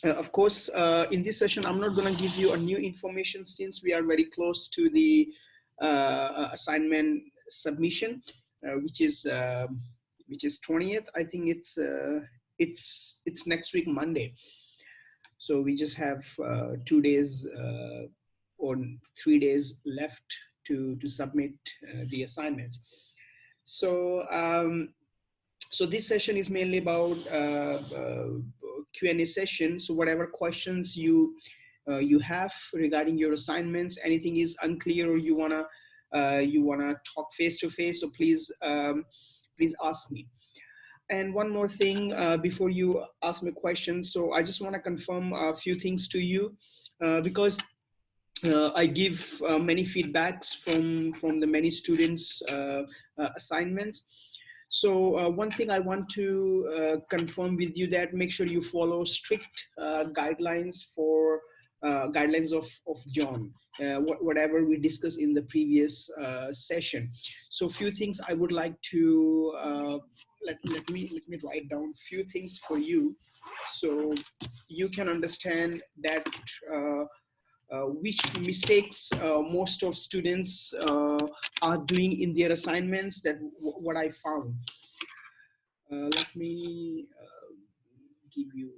Of course, in this session, I'm not going to give you a new information since we are very close to the assignment submission, which is 20th. I think it's next week Monday. So we just have 2 days or 3 days left to submit the assignments. So so this session is mainly about Q&A session. So whatever questions you have regarding your assignments, anything is unclear or you wanna talk face to face, so please please ask me. And one more thing before you ask me questions, so I just want to confirm a few things to you because I give many feedbacks from the many students assignments. So one thing I want to confirm with you, that make sure you follow strict guidelines for guidelines of John, whatever we discussed in the previous session. So a few things I would like to let me write down a few things for you, so you can understand that which mistakes most of students are doing in their assignments, that what I found. Let me give you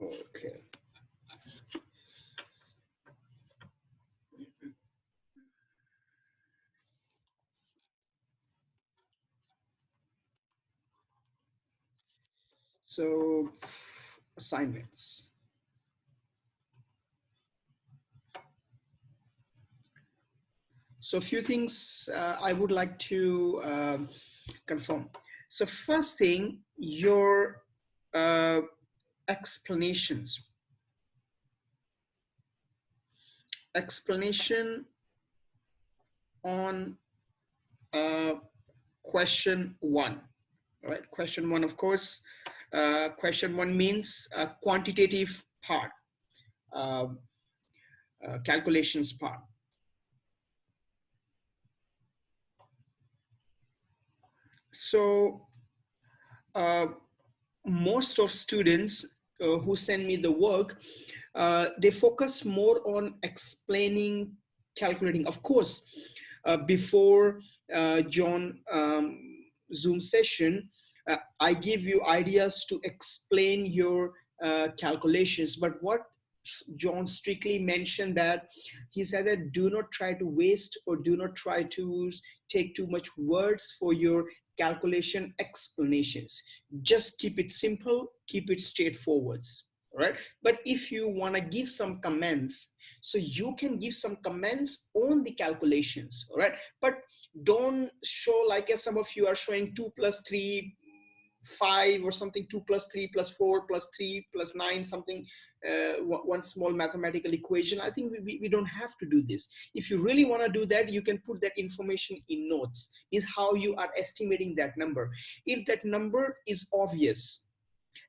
okay. So assignments. So a few things I would like to confirm. So first thing, your explanations. Explanation on question 1. All right, question 1, of course. Question 1 means a quantitative part, calculations part. So most of students who send me the work, they focus more on explaining, calculating. Of course, before John Zoom session, I give you ideas to explain your calculations, but what John strictly mentioned, that he said that do not try to waste or do not try to take too much words for your calculation explanations. Just keep it simple, keep it straightforward. Right? But if you want to give some comments, so you can give some comments on the calculations, all right? But don't show like, as some of you are showing 2 plus 3 5 or something, 2 plus 3 plus 4 plus 3 plus 9 something, one small mathematical equation. I think we don't have to do this. If you really want to do that, you can put that information in notes, is how you are estimating that number. If that number is obvious,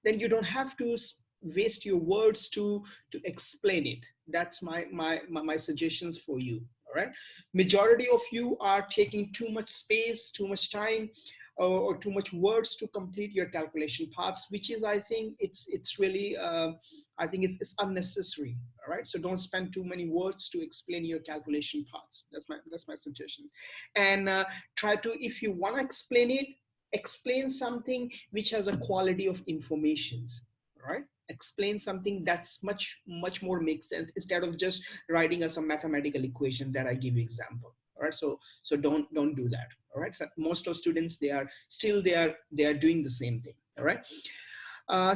then you don't have to waste your words to explain it. That's my suggestions for you. All right, majority of you are taking too much space, too much time, or too much words to complete your calculation parts, which is, I think it's really I think it's unnecessary. All right, so don't spend too many words to explain your calculation parts. That's my suggestion. And try to, if you want to explain it, explain something which has a quality of informations. Right, explain something that's much more makes sense, instead of just writing us a mathematical equation that I give you example. All right, so don't do that. All right, so most of students, they are still they are doing the same thing. All right,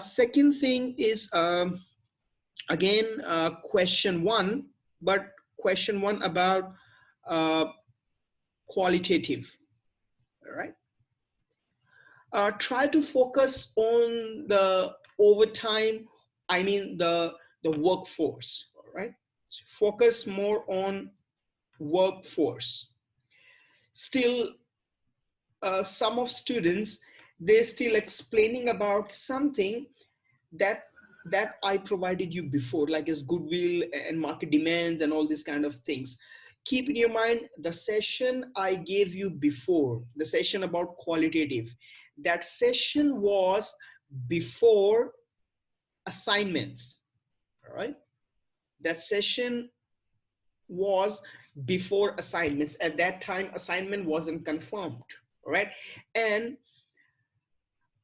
second thing is again question 1, but question 1 about qualitative. All right, try to focus on the overtime, I mean the workforce. All right, focus more on workforce. Still some of students, they're still explaining about something that I provided you before, like as goodwill and market demands and all these kind of things. Keep in your mind the session I gave you before, the session about qualitative. That session was before assignments. All right. That session was before assignments. At that time, assignment wasn't confirmed. All right. And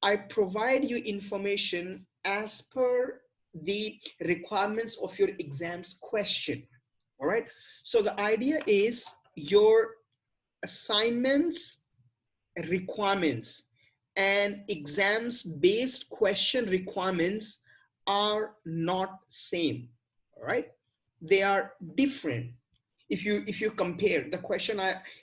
I provide you information as per the requirements of your exam's question. All right. So the idea is your assignments requirements and exams based question requirements are not same. All right. They are different. If you compare the question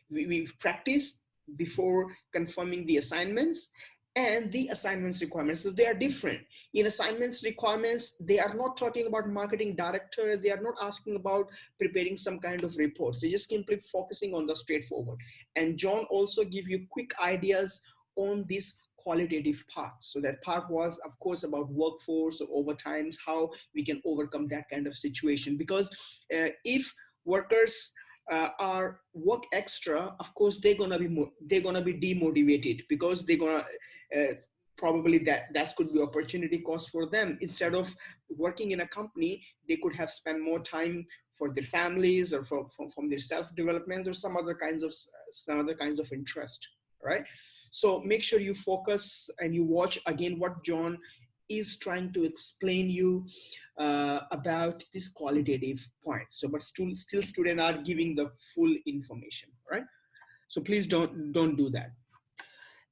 we've practiced before confirming the assignments and the assignments requirements, so they are different. In assignments requirements, they are not talking about marketing director, they are not asking about preparing some kind of reports, they just simply focusing on the straightforward. And John also give you quick ideas on this qualitative part. So that part was of course about workforce or overtimes, how we can overcome that kind of situation. Because if workers are work extra, of course they're gonna be demotivated, because they're gonna probably that could be opportunity cost for them. Instead of working in a company, they could have spent more time for their families or from their self development or some other kinds of interest, right? So make sure you focus and you watch again what John is trying to explain you about this qualitative point. So but still students are giving the full information, right? So please don't do that.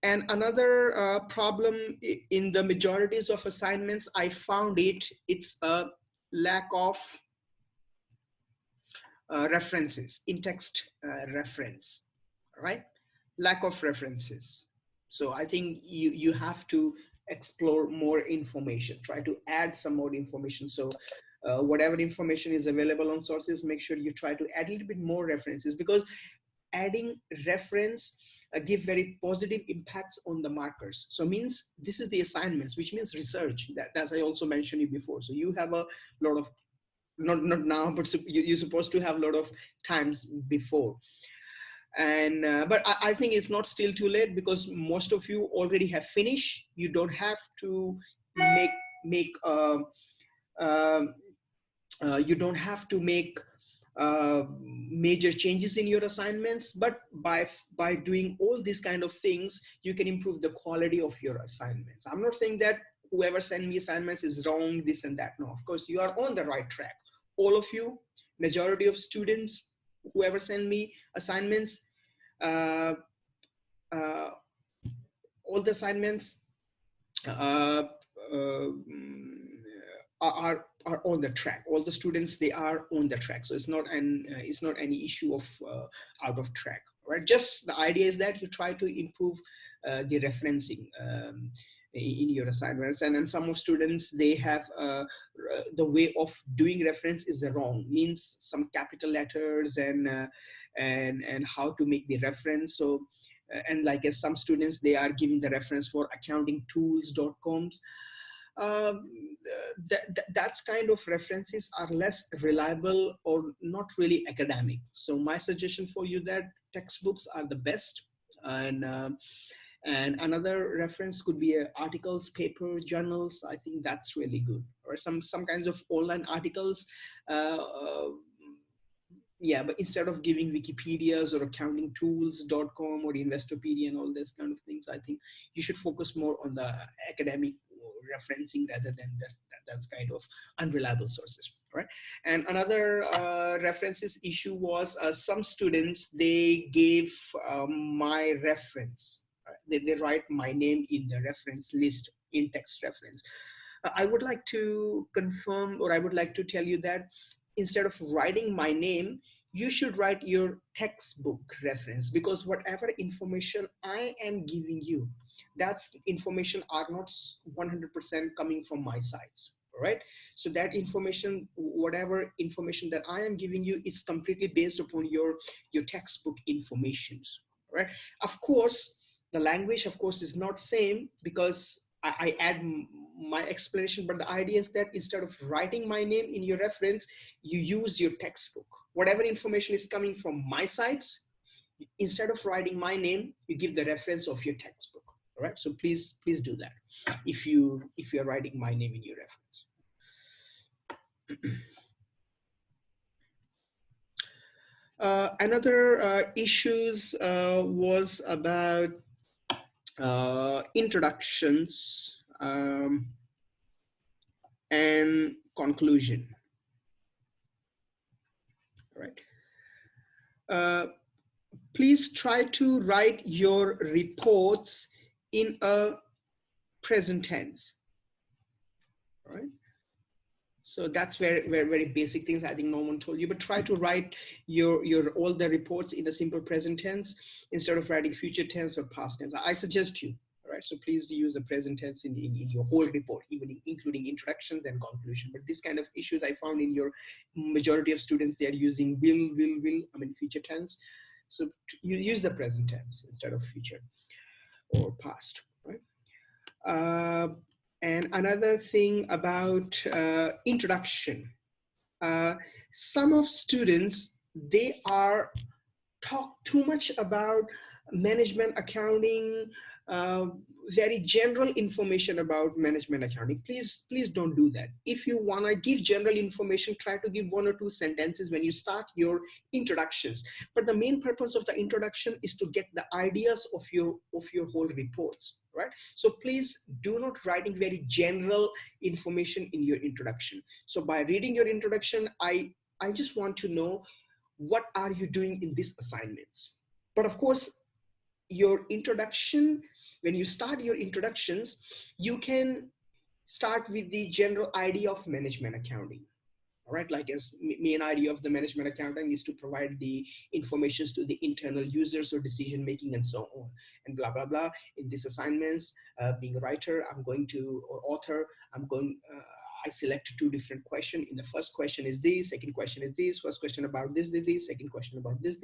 And another problem in the majorities of assignments, I found it's a lack of references, in-text reference, right? Lack of references. So I think you have to explore more information, try to add some more information. So whatever information is available on sources, make sure you try to add a little bit more references, because adding reference give very positive impacts on the markers. So means this is the assignments, which means research, that as I also mentioned you before. So you have a lot of, not now, but you're supposed to have a lot of times before. And but I think it's not still too late, because most of you already have finished. You don't have to make you don't have to make major changes in your assignments, but by doing all these kind of things, you can improve the quality of your assignments. I'm not saying that whoever send me assignments is wrong, this and that. No, of course you are on the right track. All of you, majority of students, whoever send me assignments, uh, uh, all the assignments uh, uh, are on the track. All the students, they are on the track. So it's not any issue of out of track, right? Just the idea is that you try to improve the referencing in your assignments. And then some of students, they have the way of doing reference is wrong, means some capital letters and how to make the reference. So and like as some students, they are giving the reference for accountingtools.coms. um, that's kind of references are less reliable or not really academic. So my suggestion for you, that textbooks are the best. And another reference could be articles, paper, journals. I think that's really good. Or some kinds of online articles. Yeah, but instead of giving Wikipedias or accountingtools.com or Investopedia and all these kind of things, I think you should focus more on the academic referencing rather than that's kind of unreliable sources, right? And another references issue was some students, they gave my reference. They write my name in the reference list, in text reference. I would like to confirm, or I would like to tell you that instead of writing my name, you should write your textbook reference, because whatever information I am giving you, that's information are not 100% coming from my sides. Right? So that information, whatever information that I am giving you, it's completely based upon your textbook informations. Right? Of course, the language, of course, is not same, because I add my explanation, but the idea is that instead of writing my name in your reference, you use your textbook. Whatever information is coming from my sites, instead of writing my name, you give the reference of your textbook. All right, so please do that if you're writing my name in your reference. Another issues was about introductions and conclusion. Right. Please try to write your reports in a present tense. Right. So that's very basic things. I think no one told you, but try to write your all the reports in a simple present tense instead of writing future tense or past tense. I suggest you. All right. So please use the present tense in your whole report, even including introductions and conclusion. But this kind of issues I found in your majority of students, they are using will. I mean future tense. So you use the present tense instead of future or past. Right. And another thing about introduction, some of students, they are talk too much about management accounting, uh, very general information about management accounting. Please don't do that. If you want to give general information, try to give 1 or 2 sentences when you start your introductions. But the main purpose of the introduction is to get the ideas of your whole reports, right? So please do not writing very general information in your introduction. So by reading your introduction, I just want to know what are you doing in these assignments. But of course, your introduction, when you start your introductions, you can start with the general idea of management accounting. All right, like as main idea of the management accounting is to provide the information to the internal users or decision making and so on, and blah blah blah. In these assignments, being a writer, I'm going to, or author, I'm going, I select 2 different questions. In the first question is this, second question is this, first question about this, second question about this.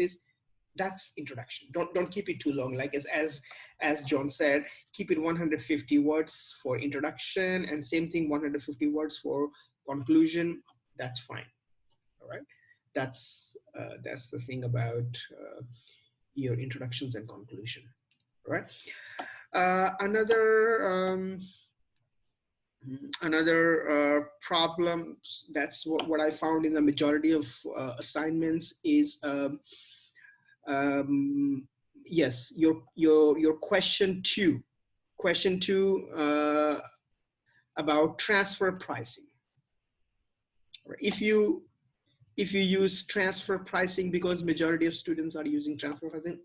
That's introduction. Don't keep it too long. Like as John said, keep it 150 words for introduction, and same thing 150 words for conclusion. That's fine. All right. That's the thing about your introductions and conclusion. All right. Another problem, that's what I found in the majority of assignments is yes, your question two about transfer pricing. If you use transfer pricing, because majority of students are using transfer pricing,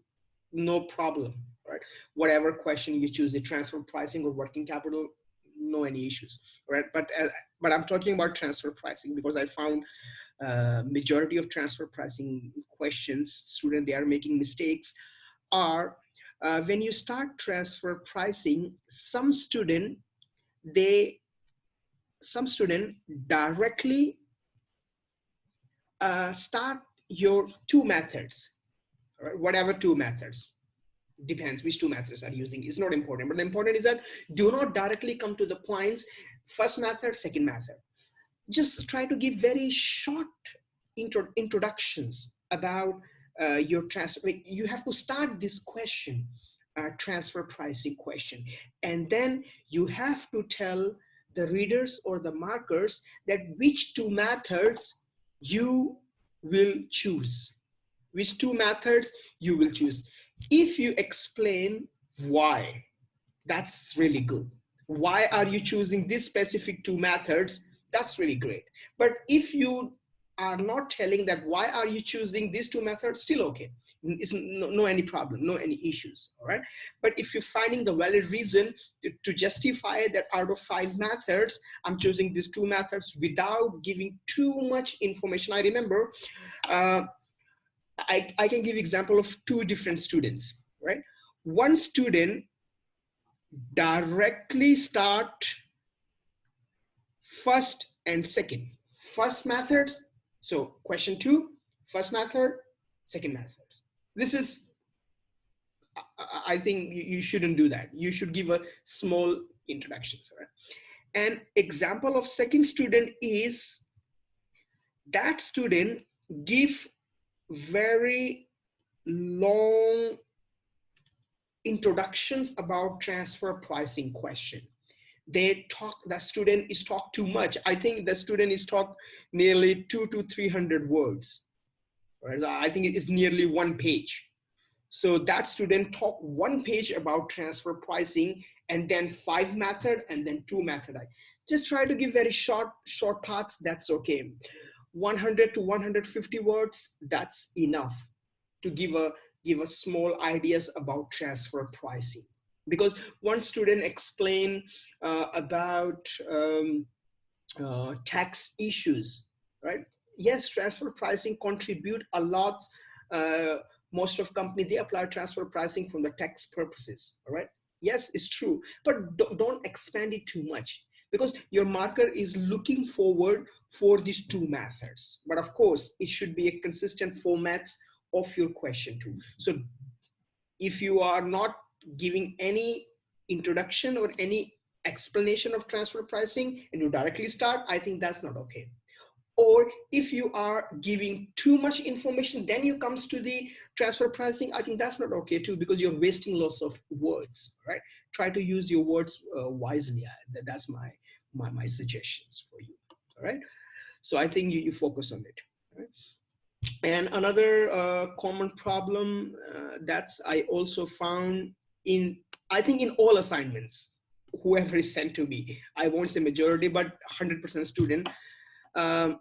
no problem, right? Whatever question you choose, the transfer pricing or working capital, no any issues, right? But I'm talking about transfer pricing because I found majority of transfer pricing questions, students, they are making mistakes are when you start transfer pricing, some student directly start your 2 methods, right? Whatever 2 methods, depends which 2 methods are using, is not important, but the important is that do not directly come to the points, first method, second method. Just try to give very short introductions about your transfer. You have to start this question, transfer pricing question, and then you have to tell the readers or the markers that which 2 methods you will choose, which 2 methods you will choose. If you explain why, that's really good. Why are you choosing this specific 2 methods? That's really great. But if you are not telling that why are you choosing these 2 methods, still okay. It's no any problem, no any issues, all right? But if you're finding the valid reason to justify that out of 5 methods, I'm choosing these 2 methods without giving too much information. I remember, I can give example of 2 different students, right? One student directly start first and second. First method, so question 2, first method, second method. This is, I think you shouldn't do that. You should give a small introduction, right? An example of second student is that student give very long introductions about transfer pricing question. They talk, the student is talk too much. I think the student is talk nearly 200 to 300 words. Right? I think it is nearly 1 page. So that student talk 1 page about transfer pricing, and then 5 method, and then 2 method. I just try to give very short parts. That's okay. 100 to 150 words, that's enough to give a small ideas about transfer pricing. Because one student explained about tax issues, right? Yes, transfer pricing contribute a lot. Uh, Most of companies, they apply transfer pricing from the tax purposes, all right? Yes, it's true, but don't expand it too much, because your marker is looking forward for these 2 methods. But of course, it should be a consistent formats of your question too. So if you are not giving any introduction or any explanation of transfer pricing and you directly start, I think that's not okay. Or if you are giving too much information, then you comes to the transfer pricing, I think that's not okay too, because you're wasting lots of words, right? Try to use your words wisely. That's my suggestions for you, all right? So I think you focus on it, right? And another common problem that's I also found in, I think in all assignments, whoever is sent to me, I won't say majority, but 100% student, um,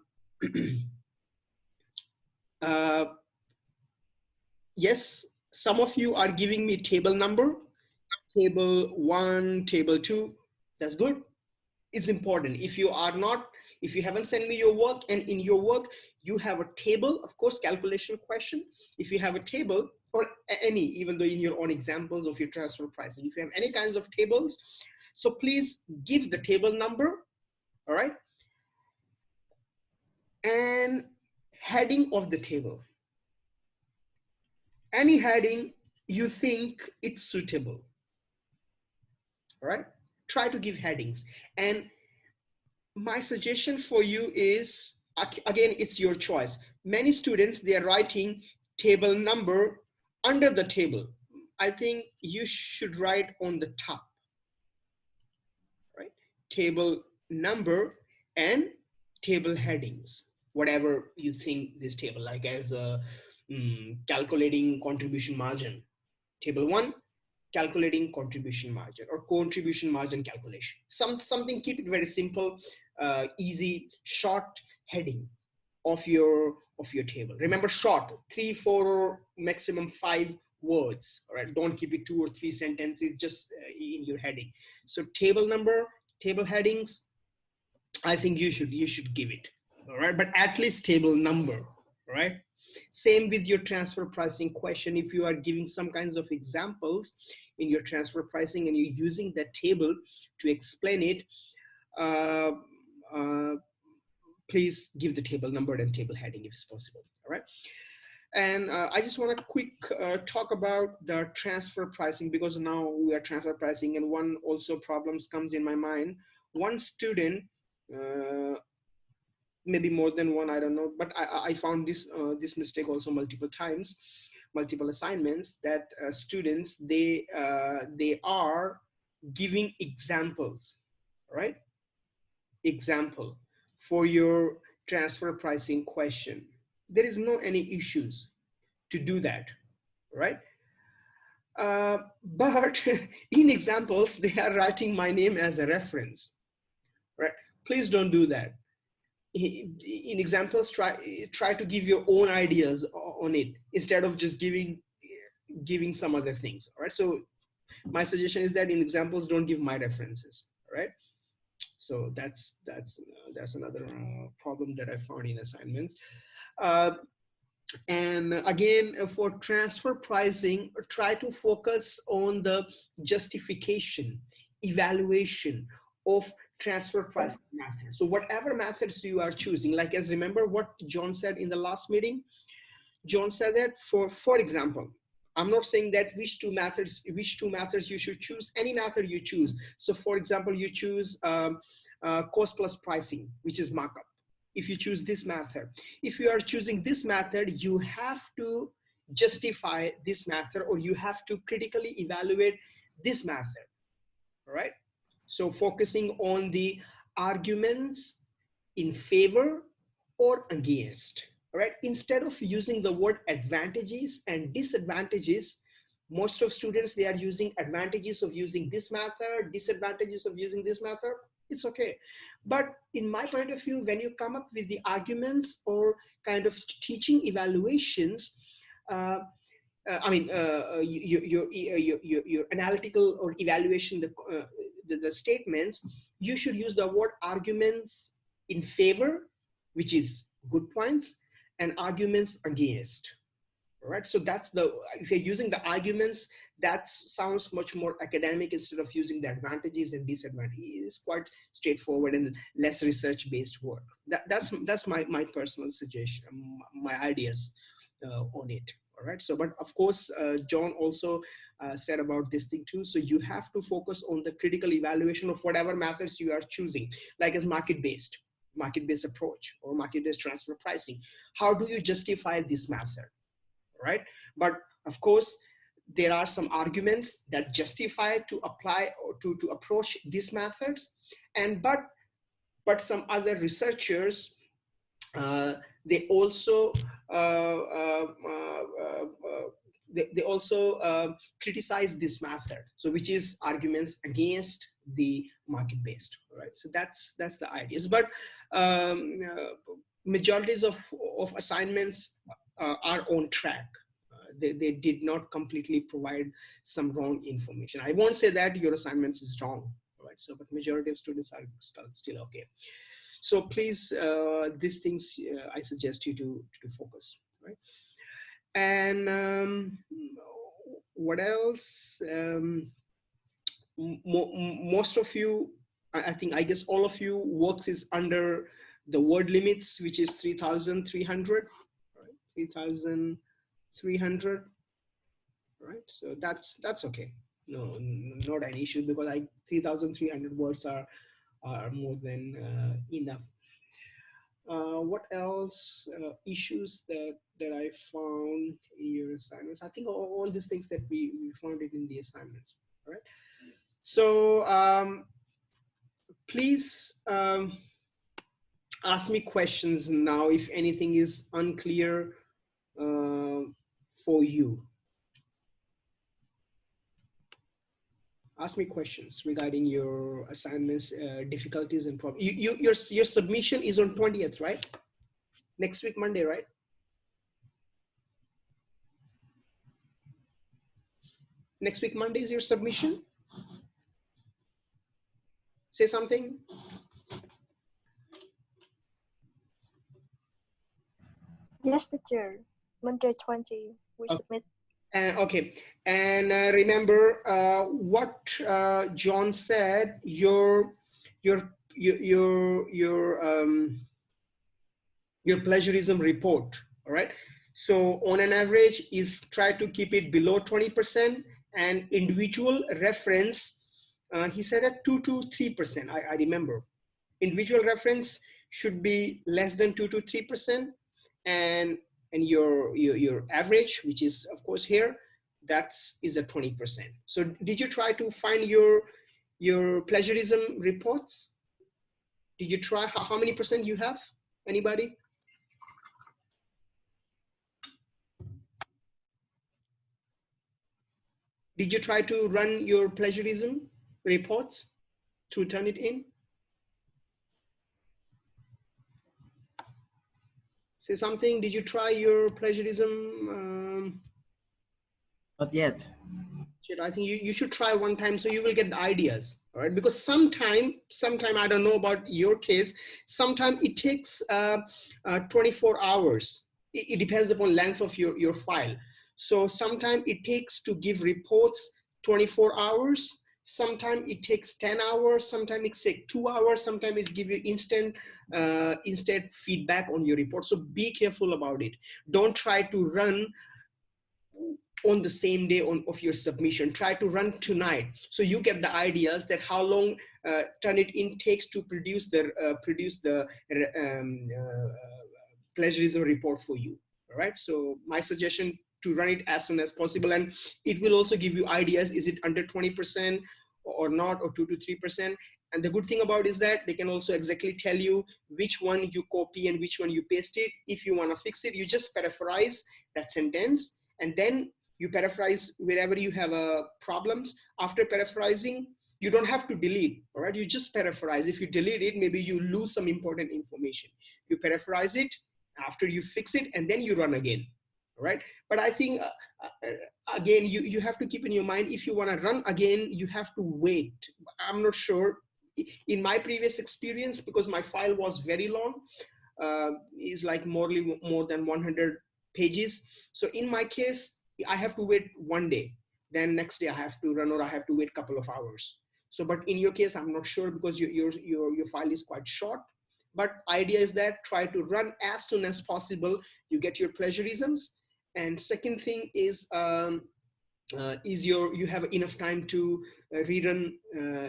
uh, yes, some of you are giving me table number, table 1, table 2, that's good. Is important. If you are not, if you haven't sent me your work, and in your work you have a table, of course calculation question, if you have a table, or any, even though in your own examples of your transfer pricing, if you have any kinds of tables, so please give the table number, all right, and heading of the table, any heading you think it's suitable, all right, try to give headings. And my suggestion for you is, again, it's your choice. Many students, they are writing table number under the table. I think you should write on the top, right? Table number and table headings, whatever you think this table, like as a calculating contribution margin, table 1, calculating contribution margin, or contribution margin calculation. Something, keep it very simple, easy, short heading of your table. Remember, short, 3, 4, or maximum 5 words. All right, don't keep it 2 or 3 sentences just in your heading. So table number, table headings, I think you should give it. All right, but at least table number. All right. Same with your transfer pricing question. If you are giving some kinds of examples in your transfer pricing and you're using that table to explain it, uh, uh, please give the table number and table heading if it's possible. All right. And I just want to quick talk about the transfer pricing, because now we are transfer pricing, and one also problems comes in my mind. One student, maybe more than one, I don't know, but I found this mistake also multiple times, multiple assignments, that students, they are giving examples, right? Example for your transfer pricing question. There is no any issues to do that, right? But in examples, they are writing my name as a reference, right? Please don't do that. In examples, try to give your own ideas on it instead of just giving some other things. All right, so my suggestion is that in examples, don't give my references. All right, so that's another problem that I found in assignments. And again, for transfer pricing, try to focus on the justification, evaluation of transfer pricing method. So whatever methods you are choosing, like, as remember what John said in the last meeting. John said that, for example, I'm not saying that which two methods you should choose. Any method you choose. So for example, you choose cost plus pricing, which is markup. If you choose this method, if you are choosing this method, you have to justify this method, or you have to critically evaluate this method. All right. So focusing on the arguments in favor or against. All right. Instead of using the word advantages and disadvantages, most of students, they are using advantages of using this method, disadvantages of using this method. It's okay. But in my point of view, when you come up with the arguments or kind of teaching evaluations, I mean, your analytical or evaluation, the statements, you should use the word arguments in favor, which is good points, and arguments against. All right. So that's if you're using the arguments, that sounds much more academic instead of using the advantages and disadvantages. It's quite straightforward and less research-based work. That's my personal suggestion, my ideas on it. All right. So, but of course, John also said about this thing too. So you have to focus on the critical evaluation of whatever methods you are choosing, like as market-based approach or market-based transfer pricing. How do you justify this method? Right? But of course, there are some arguments that justify to apply or to approach these methods, and but some other researchers, they also they also criticize this method, so which is arguments against the market-based. Right? So that's the ideas. But majorities of assignments are on track. They did not completely provide some wrong information. I won't say that your assignments is wrong, right? So, but majority of students are still okay. So please, these things I suggest you to focus, right? And what else? Most of you, I guess all of you works is under the word limits, which is 3,300, right? 3,300, right? So that's okay. No, not an issue, because 3,300 words are more than enough. What else issues that I found in your assignments? I think all these things that we found it in the assignments, right? So please ask me questions now if anything is unclear for you. Ask me questions regarding your assignments, difficulties, and problems. Your submission is on 20th, right? Next week, Monday, right? Next week, Monday is your submission? Say something. Yes, teacher. Monday 20, we submit. Okay, and remember what John said. Your plagiarism report. All right. So on an average, is try to keep it below 20%, and individual reference. He said at 2 to 3%. I remember. Individual reference should be less than 2 to 3%, and your average, which is of course here, is at 20%. So did you try to find your plagiarism reports? Did you try how many percent you have? Anybody? Did you try to run your plagiarism reports to turn it in? Say something. Did you try your plagiarism? Not yet. I think you should try one time, so you will get the ideas. All right, because sometime I don't know about your case. Sometime it takes 24 hours. It depends upon length of your file. So sometimes it takes to give reports 24 hours. Sometimes it takes 10 hours. Sometimes it takes 2 hours. Sometimes it give you instant feedback on your report. So be careful about it. Don't try to run on the same day of your submission. Try to run tonight, so you get the ideas that how long Turnitin takes to produce the plagiarism report for you. All right. So my suggestion, to run it as soon as possible, and it will also give you ideas. Is it under 20% or not, or 2 to 3%? And the good thing about is that they can also exactly tell you which one you copy and which one you paste it. If you want to fix it, you just paraphrase that sentence, and then you paraphrase wherever you have problems. After paraphrasing, you don't have to delete, all right? You just paraphrase. If you delete it, maybe you lose some important information. You paraphrase it after you fix it, and then you run again, all right? But I think, again, you have to keep in your mind, if you want to run again, you have to wait. I'm not sure. In my previous experience, because my file was very long, is like more than 100 pages. So in my case, I have to wait one day, then next day I have to run, or I have to wait a couple of hours. So, but in your case, I'm not sure, because your file is quite short. But idea is that try to run as soon as possible. You get your plagiarisms. And second thing is you have enough time to rerun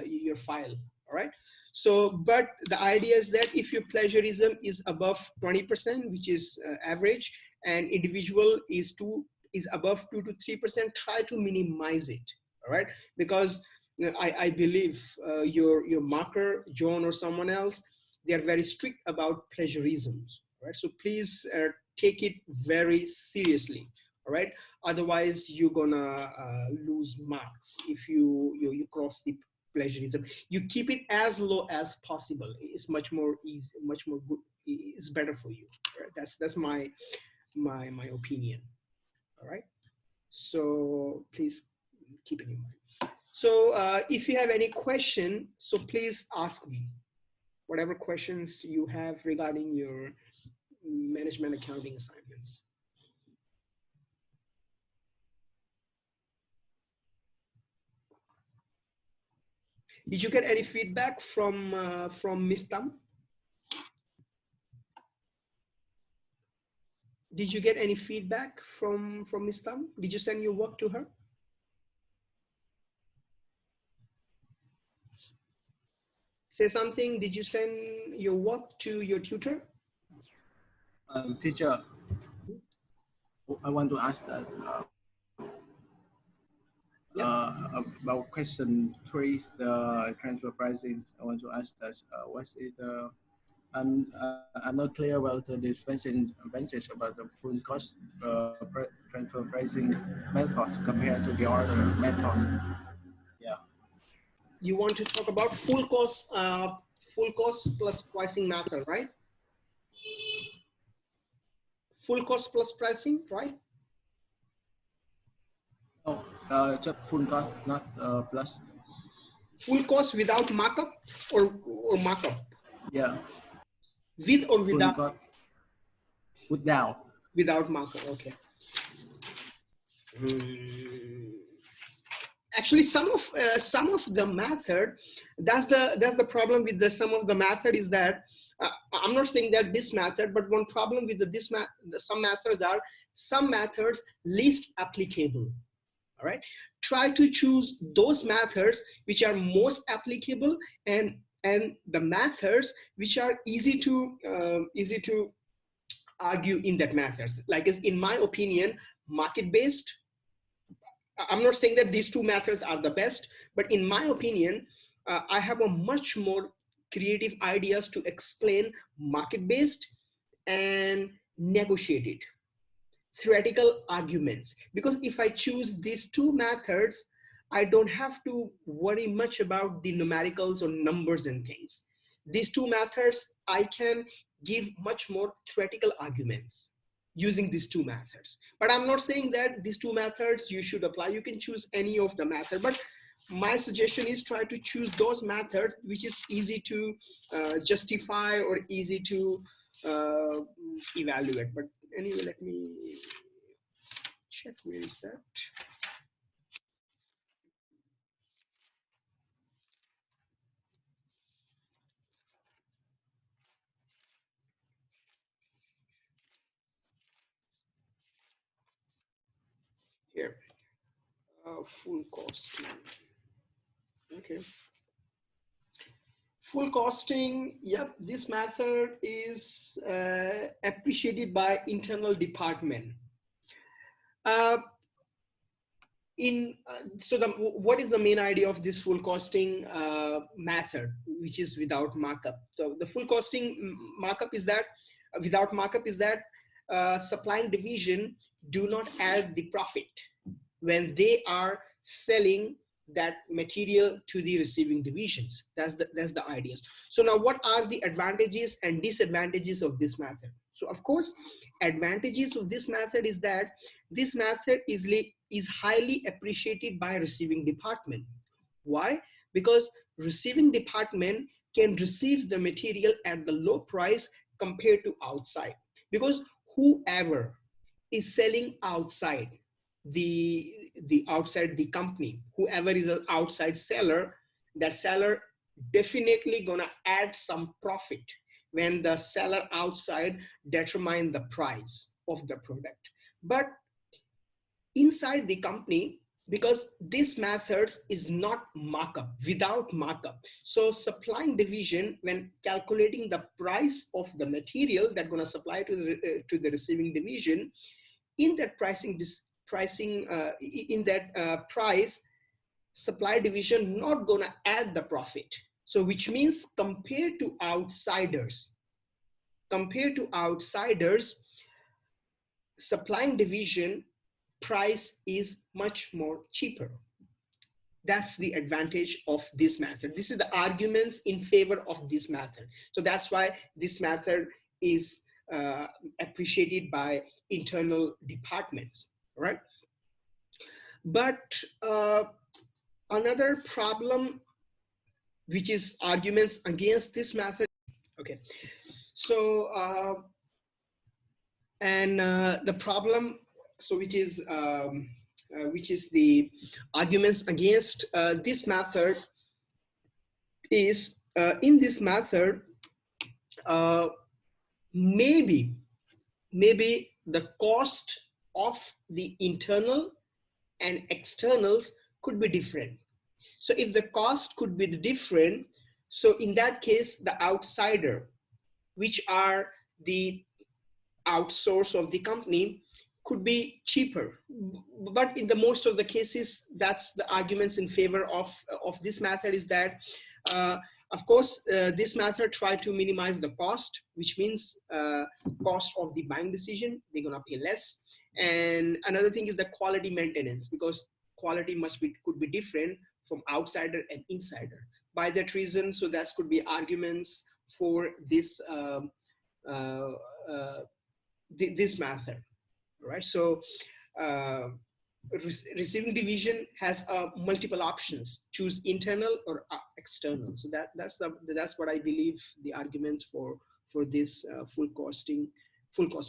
your file. All right. So, but the idea is that if your plagiarism is above 20%, which is average, and individual is above 2 to 3%, try to minimize it. All right. Because I believe your marker, John or someone else, they are very strict about plagiarisms. Right. So please take it very seriously. All right. Otherwise, you're gonna lose marks if you cross the plagiarism. You keep it as low as possible. It's much more easy, much more good. It's better for you. Right? That's my opinion. All right. So please keep it in mind. So if you have any question, so please ask me. Whatever questions you have regarding your management accounting assignments. Did you get any feedback from Miss Tam? Did you get any feedback from Miss Tam? Did you send your work to her? Say something. Did you send your work to your tutor? Teacher, I want to ask that about question 3, the transfer pricing. I want to ask that what is the I'm not clear about the advantage about the full cost transfer pricing methods compared to the other method. Yeah. You want to talk about full cost plus pricing method, right? Full cost plus pricing, right? No, just full cost, not plus. Full cost without markup or markup? Yeah. With or without? Full cost without. Without markup, okay. Actually, some of the method, that's the problem with some of the method is that I'm not saying that this method, but one problem with some methods are some methods least applicable. All right, try to choose those methods which are most applicable, and the methods which are easy to argue in that methods. Like, in my opinion, market based. I'm not saying that these two methods are the best, but in my opinion, I have a much more creative ideas to explain market-based and negotiated theoretical arguments. Because if I choose these two methods, I don't have to worry much about the numericals or numbers and things. These two methods, I can give much more theoretical arguments using these two methods. But I'm not saying that these two methods you should apply. You can choose any of the method, but my suggestion is try to choose those methods which is easy to justify or easy to evaluate. But anyway, let me check, where is that? Here. Full costing. Okay. Full costing, yep, this method is appreciated by internal department. Uh, so what is the main idea of this full costing method, which is without markup? So the full costing markup is that without markup is that supplying division do not add the profit when they are selling that material to the receiving divisions. That's the idea. So now what are the advantages and disadvantages of this method? So of course, advantages of this method is that this method is highly appreciated by receiving department. Why? Because receiving department can receive the material at the low price compared to outside. Because whoever is selling outside outside the company, whoever is an outside seller, that seller definitely gonna add some profit when the seller outside determine the price of the product. But inside the company, because this methods is not markup, without markup, so supplying division when calculating the price of the material that gonna supply to the receiving division, in that in that price, supply division not gonna add the profit. So which means compared to outsiders, supplying division price is much more cheaper. That's the advantage of this method. This is the arguments in favor of this method. So that's why this method is appreciated by internal departments, right? But another problem, which is arguments against this method. Okay, so the problem, so which is the arguments against this method is in this method maybe the cost of the internal and externals could be different. So if the cost could be different, so in that case, the outsider, which are the outsource of the company, could be cheaper. But in the most of the cases, that's the arguments in favor of this method is that, of course, this method try to minimize the cost, which means cost of the buying decision, they're gonna pay less. And another thing is the quality maintenance, because quality could be different from outsider and insider. By that reason, so that could be arguments for this this method, right? So receiving division has multiple options: choose internal or external. So that's what I believe the arguments for this full cost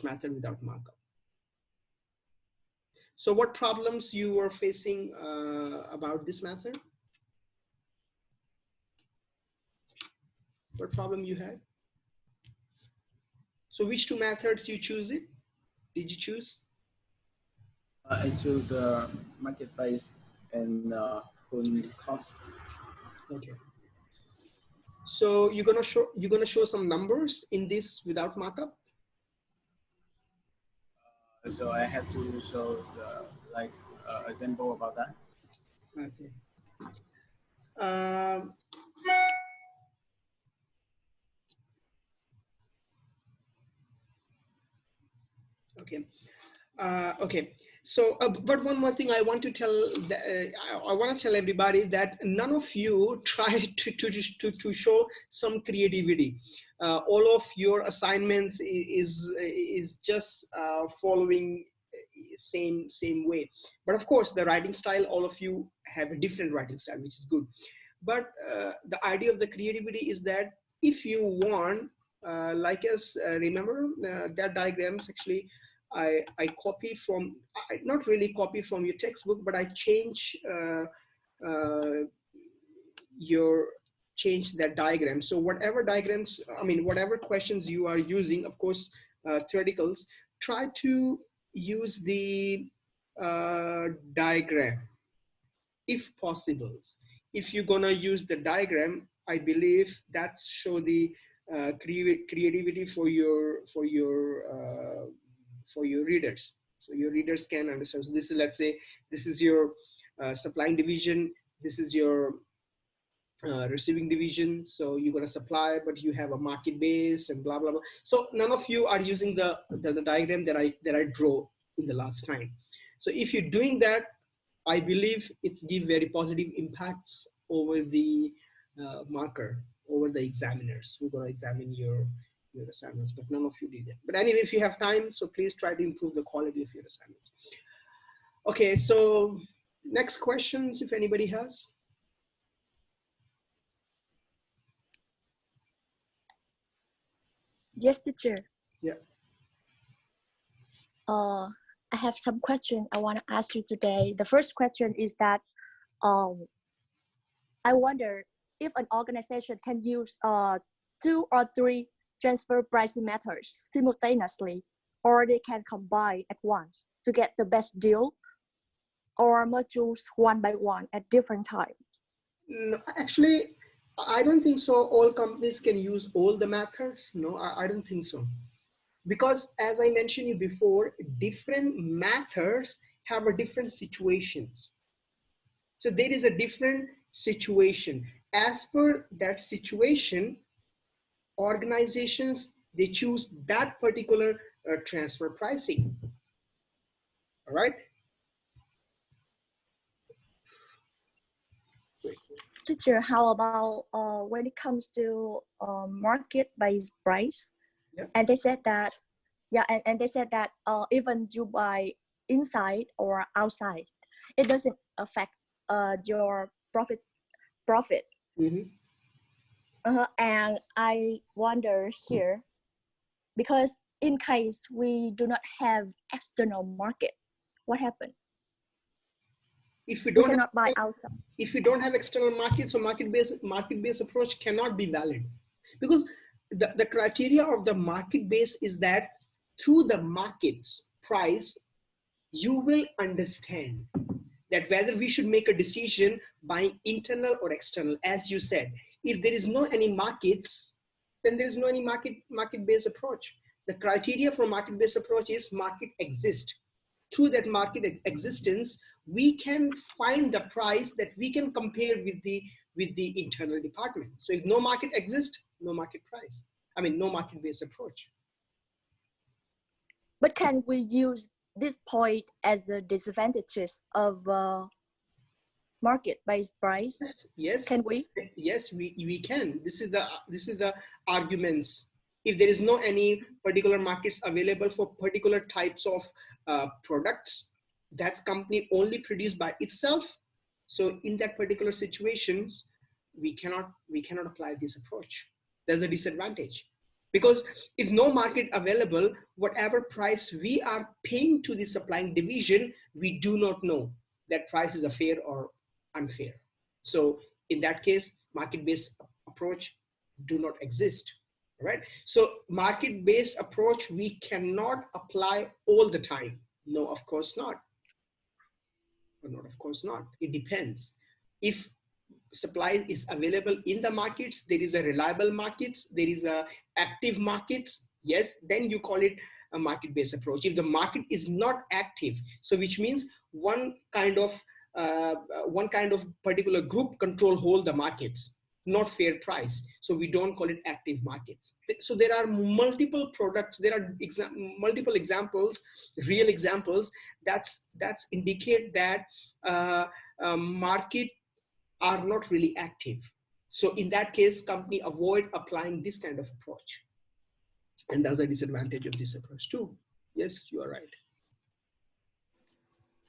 method without markup. So what problems you were facing about this method? What problem you had? So which two methods you choose it? Did you choose? I choose market price and full cost. Okay. So you're gonna show some numbers in this without markup. So I had to show like example about that. Okay. Okay. Okay. So, but one more thing I want to tell, I want to tell everybody that none of you try to show some creativity. All of your assignments is just following same way. But of course, the writing style, all of you have a different writing style, which is good. But the idea of the creativity is that if you want, like us, remember that diagrams actually. I copy from, not really copy from your textbook, but I change change that diagram. So whatever diagrams, I mean, whatever questions you are using, of course, theoreticals, try to use the diagram. if possible. If you're gonna use the diagram, I believe that's show the creativity for your readers, so your readers can understand. So this is, let's say, this is your supplying division, this is your receiving division. So you're going to supply, but you have a market base and blah blah blah. So none of you are using the diagram that I draw in the last time. So if you're doing that, I believe it's give very positive impacts over the marker, over the examiners who are going to examine your assignments. But none of you did it. But anyway, if you have time, so please try to improve the quality of your assignments. Okay, so next questions, if anybody has. Yes, teacher. Yeah. I have some questions I want to ask you today. The first question is that I wonder if an organization can use 2 or 3 transfer pricing methods simultaneously, or they can combine at once to get the best deal, or must choose one by one at different times. No, actually, I don't think so. All companies can use all the methods. No, I don't think so. Because as I mentioned you before, different methods have a different situations. So there is a different situation. As per that situation, organizations, they choose that particular transfer pricing. All right. Teacher, how about when it comes to market-based price? Yeah. And they said that, and they said that even you buy inside or outside, it doesn't affect your profit. Mm-hmm. And I wonder here, because in case we do not have external market, what happened? If we We don't cannot buy outside. if we don't have external market, so market-based approach cannot be valid, because the criteria of the market base is that through the market's price, you will understand that whether we should make a decision buying internal or external. As you said, if there is no any markets, then there is no any market-based approach. The criteria for market-based approach is market exists. Through that market existence, we can find the price that we can compare with the internal department. So if no market exists, no market price. I mean, no market-based approach. But can we use this point as the disadvantages of market-based price? Yes. Can we? Yes, we can. This is the arguments. If there is no any particular markets available for particular types of products, that's company only produced by itself. So in that particular situations, we cannot apply this approach. There's a disadvantage, because if no market available, whatever price we are paying to the supplying division, we do not know that price is a fair or unfair. So in that case, market-based approach do not exist, right? So market-based approach, we cannot apply all the time. No, of course not. Not, of course not. It depends. If supply is available in the markets, there is a reliable markets, there is a active markets, yes, then you call it a market-based approach. If the market is not active, so which means one kind of particular group control hold the markets, not fair price, so we don't call it active markets. So there are multiple products, there are multiple examples, real examples that's indicate that market are not really active. So in that case, company avoid applying this kind of approach. And that's the disadvantage of this approach too. Yes, you are right.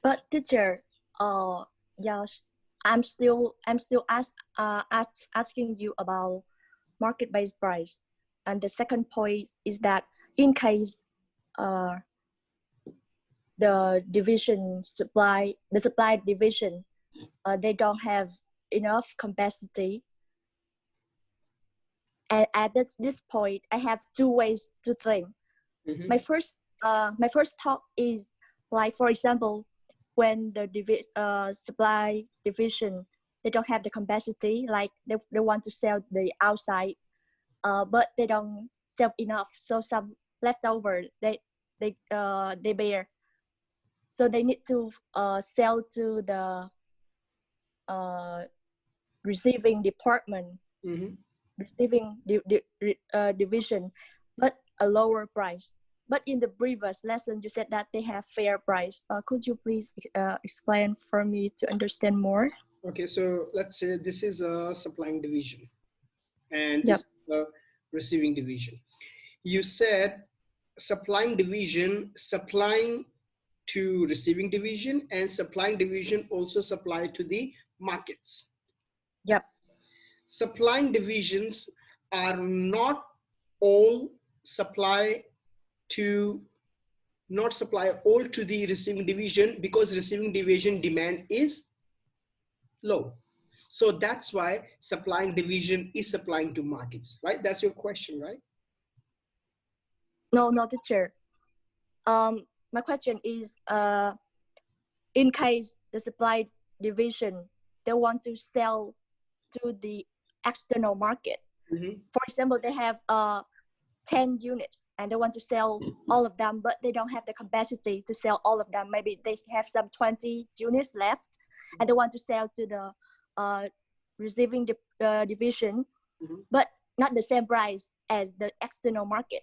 But teacher, yes, I'm still asking you about market-based price. And the second point is that in case the supply division, they don't have enough capacity. And at this point, I have 2 ways to think. Mm-hmm. My first thought is, like, for example, when the supply division, they don't have the capacity, like they want to sell the outside, but they don't sell enough, so some leftover they bear, so they need to sell to the receiving department, receiving division, but a lower price. But in the previous lesson, you said that they have fair price. Could you please explain for me to understand more? Okay, so let's say this is a supplying division and Yep. this is a receiving division. You said supplying division supplying to receiving division, and supplying division also supply to the markets. Yep. Supplying divisions are not all supply to the receiving division, because receiving division demand is low. So that's why supplying division is supplying to markets, right? That's your question, right? No, not teacher. My question is, in case the supply division, they want to sell to the external market. For example, they have 10 units and they want to sell all of them, but they don't have the capacity to sell all of them. Maybe they have some 20 units left and they want to sell to the receiving division, but not the same price as the external market.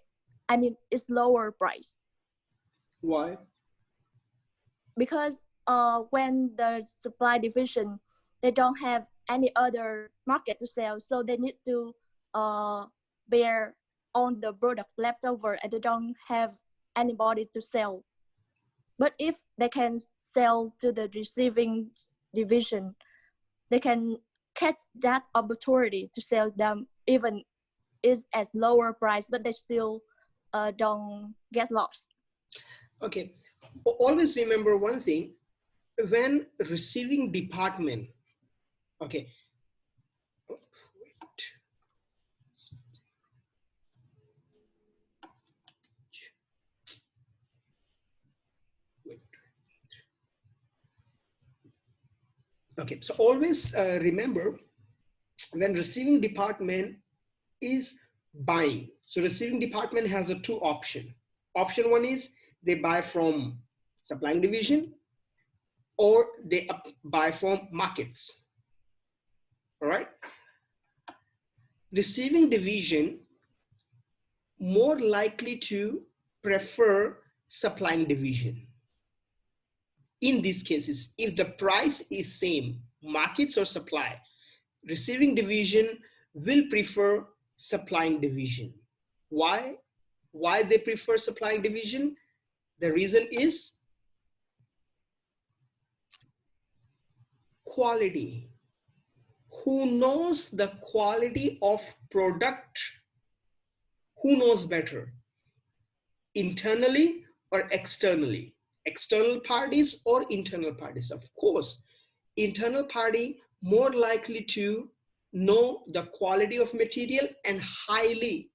I mean, it's lower price. Why? Because when the supply division, they don't have any other market to sell, so they need to bear on the product left over, and they don't have anybody to sell. But if they can sell to the receiving division, they can catch that opportunity to sell them, even is as lower price, but they still don't get lost. Okay, always remember one thing: when receiving department, okay, okay, so always remember, when receiving department is buying, so receiving department has a two option. Option one is they buy from supplying division, or they buy from markets. All right. Receiving division more likely to prefer supplying division. In these cases, if the price is same, markets or supply, receiving division will prefer supplying division. Why? Why they prefer supplying division? The reason is quality. Who knows the quality of product? Who knows better? Internally or externally? External parties or internal parties? Of course, internal party more likely to know the quality of material and highly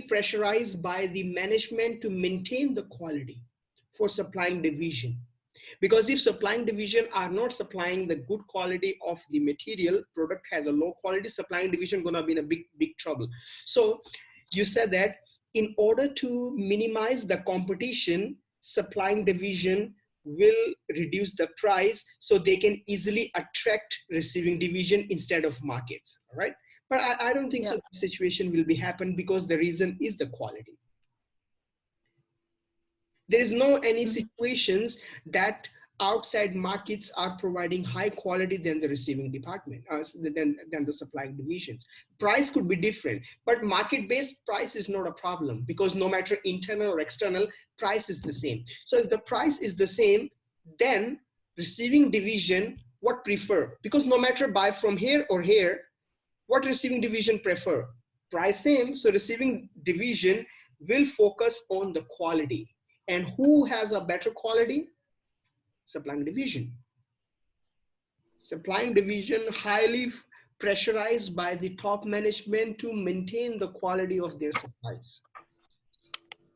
pressurized by the management to maintain the quality for supplying division. Because if supplying division are not supplying the good quality of the material, product has a low quality, supplying division gonna be in a big trouble. So you said that in order to minimize the competition, supplying division will reduce the price so they can easily attract receiving division instead of markets. All right. But I don't think so the situation will be happen, because the reason is the quality. There is no any situations that outside markets are providing high quality than the receiving department, than the supplying divisions. Price could be different, but market-based price is not a problem, because no matter internal or external, price is the same. So if the price is the same, then receiving division what prefer? Because no matter buy from here or here, what receiving division prefer? Price same, so receiving division will focus on the quality. And who has a better quality? Supplying division. Supplying division highly pressurized by the top management to maintain the quality of their supplies.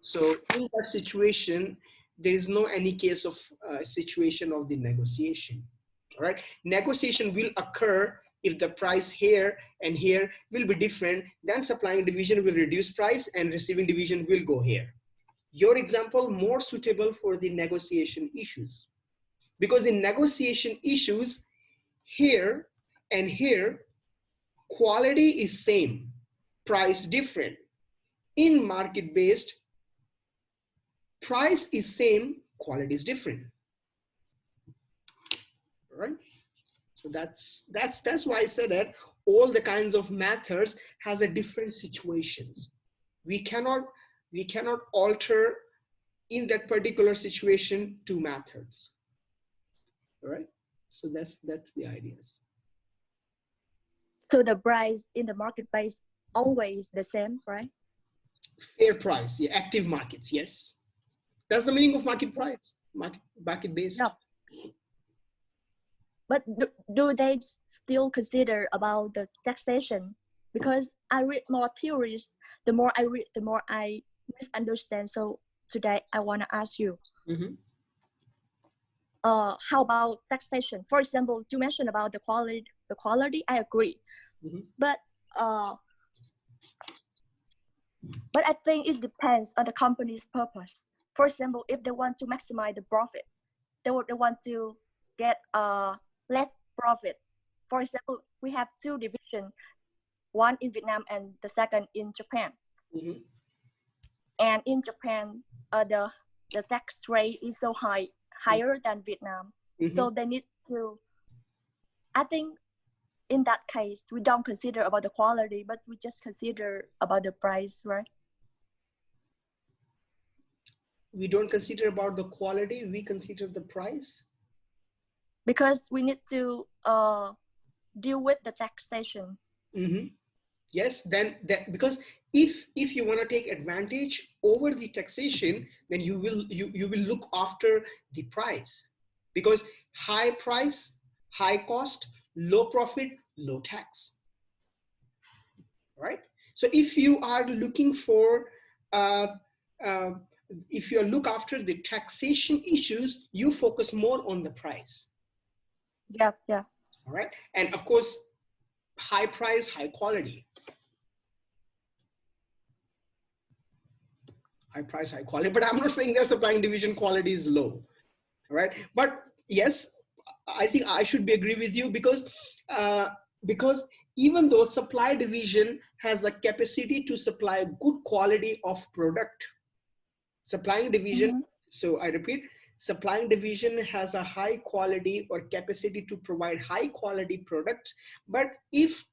So in that situation, there is no any case of situation of the negotiation. All right, negotiation will occur if the price here and here will be different. Then supplying division will reduce price and receiving division will go here. Your example more suitable for the negotiation issues, because in negotiation issues, here and here, quality is same, price different. In market based, price is same, quality is different. All right, so that's why I said that all the kinds of methods has a different situations. We cannot alter in that particular situation two methods. All right, so that's the ideas. So the price in the marketplace always the same, right? Fair price, yeah, active markets, yes. That's the meaning of market price, market based. No. But do they still consider about the taxation? Because I read more theories, the more I read, the more I misunderstand. So today I want to ask you, how about taxation? For example, you mentioned about the quality, I agree. But I think it depends on the company's purpose. For example, if they want to maximize the profit, they want to get less profit. For example, we have two divisions, one in Vietnam and the second in Japan. And in Japan, the tax rate is so higher than Vietnam. So they need to, I think in that case, we don't consider about the quality, but we just consider about the price, right? We don't consider about the quality, we consider the price. Because we need to deal with the taxation. Yes, then because if you want to take advantage over the taxation, then you will look after the price, because high price, high cost, low profit, low tax. Right? So if you are looking for if you look after the taxation issues, you focus more on the price. Yeah. All right, and of course, high price, high quality. High price, high quality. But I'm not saying their supplying division quality is low. All right, but yes, I think I should be agree with you, because even though supply division has a capacity to supply good quality of product, supplying division, so I repeat, supplying division has a high quality or capacity to provide high quality products. But if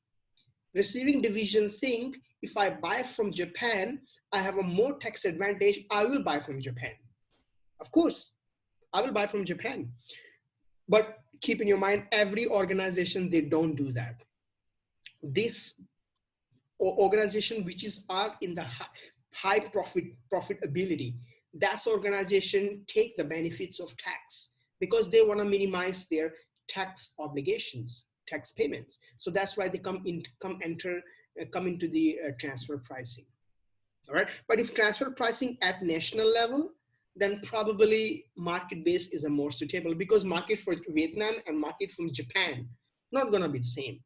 receiving division think, if I buy from Japan, I have a more tax advantage, I will buy from Japan. Of course, I will buy from Japan. But keep in your mind, every organization, they don't do that. This organization which are in the high profitability, that's organization take the benefits of tax, because they want to minimize their tax obligations, tax payments. So that's why they come into the transfer pricing. All right, but if transfer pricing at national level, then probably market based is a more suitable, because market for Vietnam and market from Japan not gonna be the same.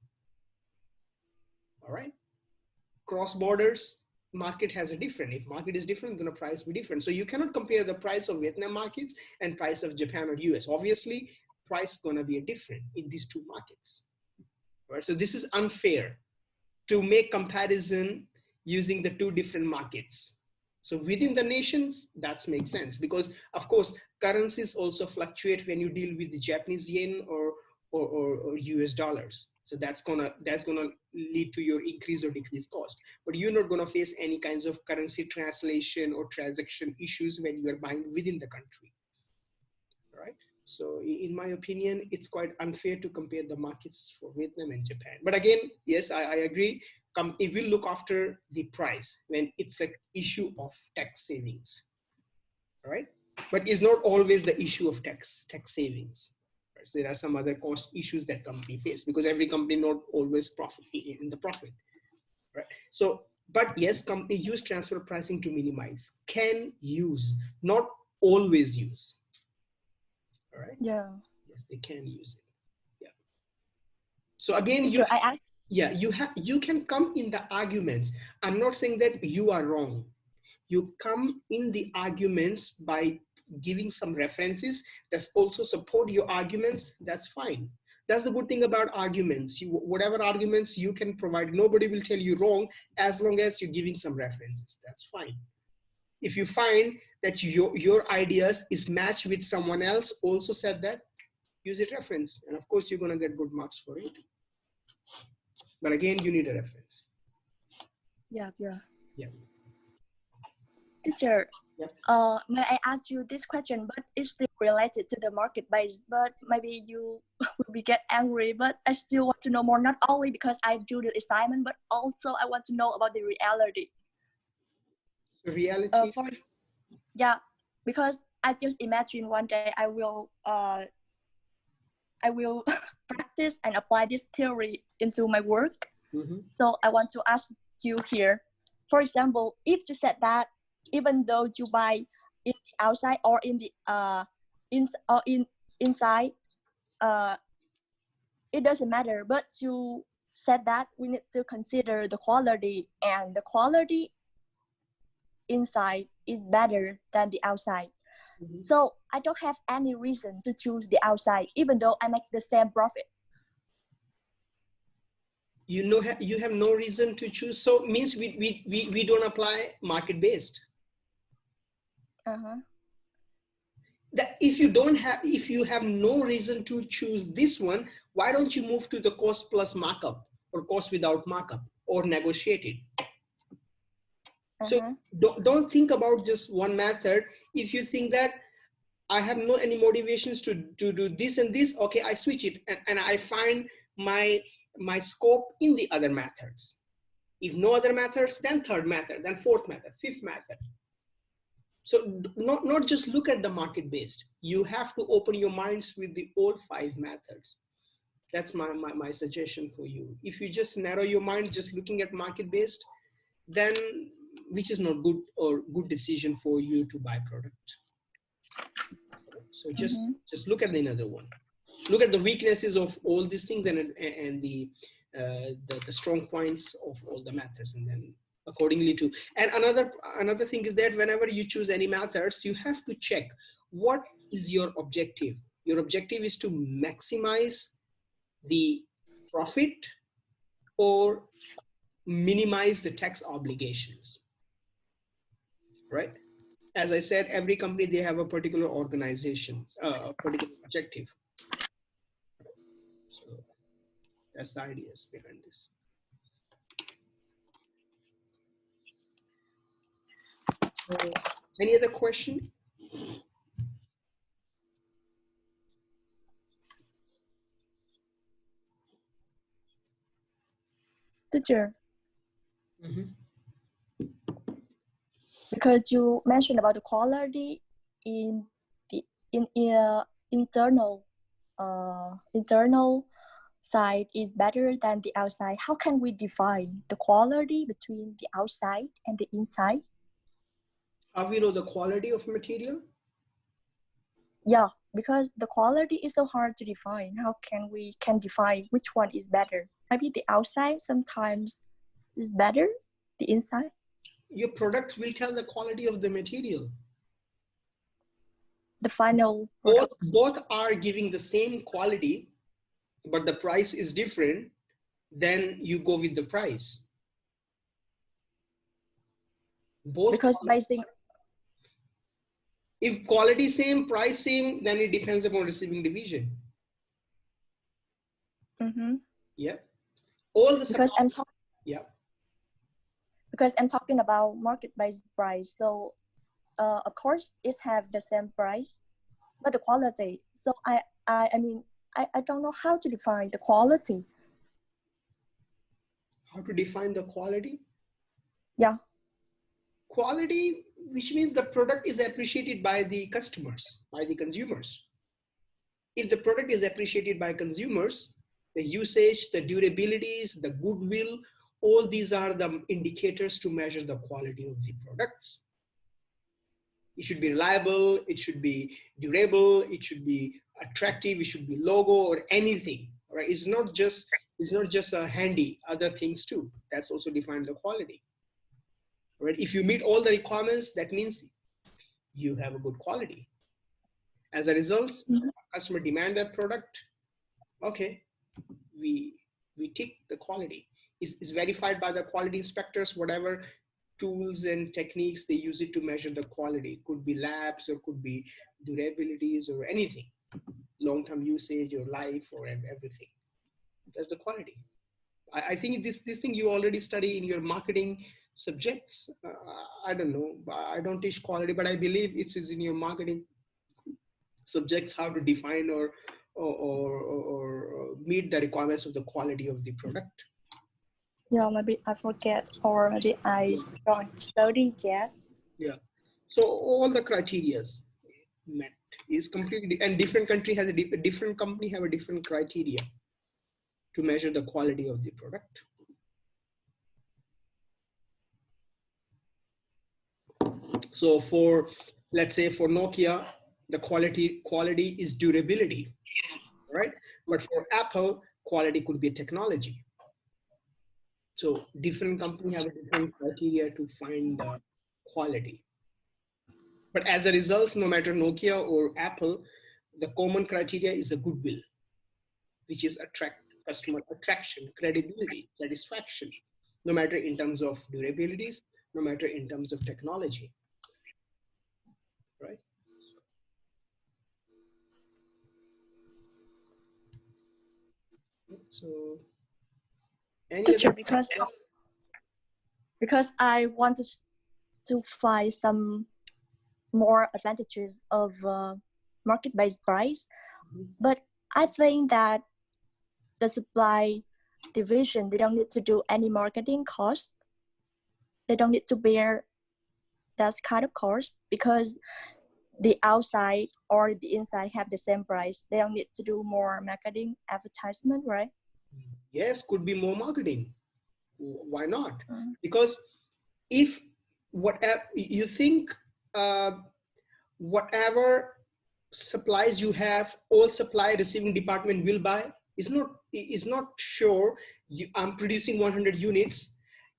All right, cross borders market has a different. If market is different, then the price be different. So you cannot compare the price of Vietnam markets and price of Japan or US. Obviously, price is gonna be different in these two markets. All right, so this is unfair to make comparison using the two different markets. So within the nations, that makes sense, because of course currencies also fluctuate when you deal with the Japanese yen or US dollars. So that's gonna lead to your increase or decrease cost. But you're not gonna face any kinds of currency translation or transaction issues when you are buying within the country. All right. So in my opinion, it's quite unfair to compare the markets for Vietnam and Japan. But again, yes, I agree. Company will look after the price when it's an issue of tax savings. All right. But it's not always the issue of tax savings. Right? So there are some other cost issues that company face, because every company not always profit in the profit. Right. So, but yes, company use transfer pricing to minimize, can use, not always use. All right. Yeah. Yes, they can use it. Yeah. So again, Teacher, I asked. yeah, you can come in the arguments. I'm not saying that you are wrong. You come in the arguments by giving some references that also support your arguments. That's fine. That's the good thing about arguments. Whatever arguments you can provide, nobody will tell you wrong as long as you're giving some references. That's fine. If you find that your ideas is matched with someone else also said that, use it reference. And of course, you're going to get good marks for it. But again, you need a reference. Yeah. Yeah. Teacher, Yeah. may I ask you this question, but it's still related to the market base, but maybe you will get angry, but I still want to know more, not only because I do the assignment, but also I want to know about the reality. Reality? Yeah, because I just imagine one day I will practice and apply this theory into my work. Mm-hmm. So I want to ask you here, for example, if you said that even though you buy in the outside or in the inside, it doesn't matter. But you said that we need to consider the quality, and the quality inside is better than the outside. Mm-hmm. So I don't have any reason to choose the outside, even though I make the same profit. You have no reason to choose. So means we don't apply market based. That if you have no reason to choose this one, why don't you move to the cost plus markup or cost without markup or negotiate it? So don't think about just one method. If you think that I have no any motivations to do this and this, okay, I switch it and I find my scope in the other methods. If no other methods, then third method, then fourth method, fifth method. So not just look at the market based. You have to open your minds with the all 5 methods. That's my suggestion for you. If you just narrow your mind just looking at market based, then which is not good or good decision for you to buy product. So just look at the another one. Look at the weaknesses of all these things and the strong points of all the methods, and then accordingly to. And another thing is that whenever you choose any methods, you have to check what is your objective. Your objective is to maximize the profit or minimize the tax obligations, right? As I said, every company, they have a particular organization, a particular objective. So that's the ideas behind this. So, any other question? Teacher, because you mentioned about the quality in the internal side is better than the outside. How can we define the quality between the outside and the inside? How we know the quality of material? Yeah, because the quality is so hard to define. How can we define which one is better? Maybe the outside sometimes is better, the inside. Your product will tell the quality of the material. The final both are giving the same quality, but the price is different, then you go with the price. Both, because basing, if quality same, price same, then it depends upon receiving division. Yeah. All the because I'm talking. Yeah. Because I'm talking about market-based price, so of course it have the same price, but the quality. So I mean I don't know how to define the quality. How to define the quality? Yeah. Quality, which means the product is appreciated by the customers, by the consumers. If the product is appreciated by consumers, the usage, the durabilities, the goodwill, all these are the indicators to measure the quality of the products. It should be reliable, it should be durable, it should be attractive, it should be logo or anything. Right? It's not just a handy, other things too. That's also define the quality. Right? If you meet all the requirements, that means you have a good quality. As a result, customer demand that product. Okay, we tick the quality. Is verified by the quality inspectors, whatever tools and techniques they use it to measure the quality. It could be labs or could be durabilities or anything, long-term usage or life or everything. That's the quality. I think this thing you already study in your marketing subjects. I don't know. I don't teach quality, but I believe it is in your marketing subjects how to define or meet the requirements of the quality of the product. Yeah, maybe I forget or maybe I don't study yet. Yeah. So all the criterias met is completely, and different country has a different company have a different criteria to measure the quality of the product. So for, let's say for Nokia, the quality is durability, right? But for Apple, quality could be a technology. So different companies have a different criteria to find the quality. But as a result, no matter Nokia or Apple, the common criteria is a goodwill, which is customer attraction, credibility, satisfaction, no matter in terms of durabilities, no matter in terms of technology, right? So, any Teacher, other? because I want to find some more advantages of market-based price, but I think that the supply division, they don't need to do any marketing cost. They don't need to bear that kind of cost because the outside or the inside have the same price. They don't need to do more marketing advertisement, right? Yes, could be more marketing. Why not? Because if whatever you think, whatever supplies you have, all supply receiving department will buy. Is not sure. I'm producing 100 units.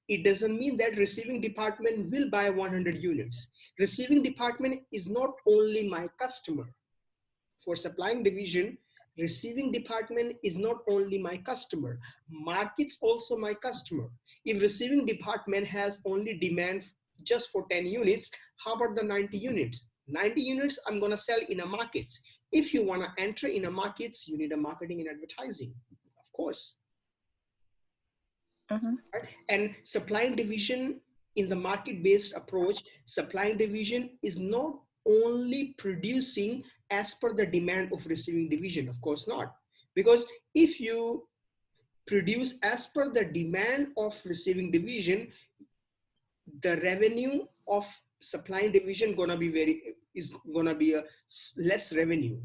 It doesn't mean that receiving department will buy 100 units. Receiving department is not only my customer. For supplying division, receiving department is not only my customer, markets also my customer. If receiving department has only demand just for 10 units, how about the 90 units? 90 units I'm going to sell in a markets. If you want to enter in a markets, you need a marketing and advertising, of course. Right? And supplying division in the market-based approach, supplying division is not only producing as per the demand of receiving division, of course not. Because if you produce as per the demand of receiving division, the revenue of supplying division is gonna be a less revenue.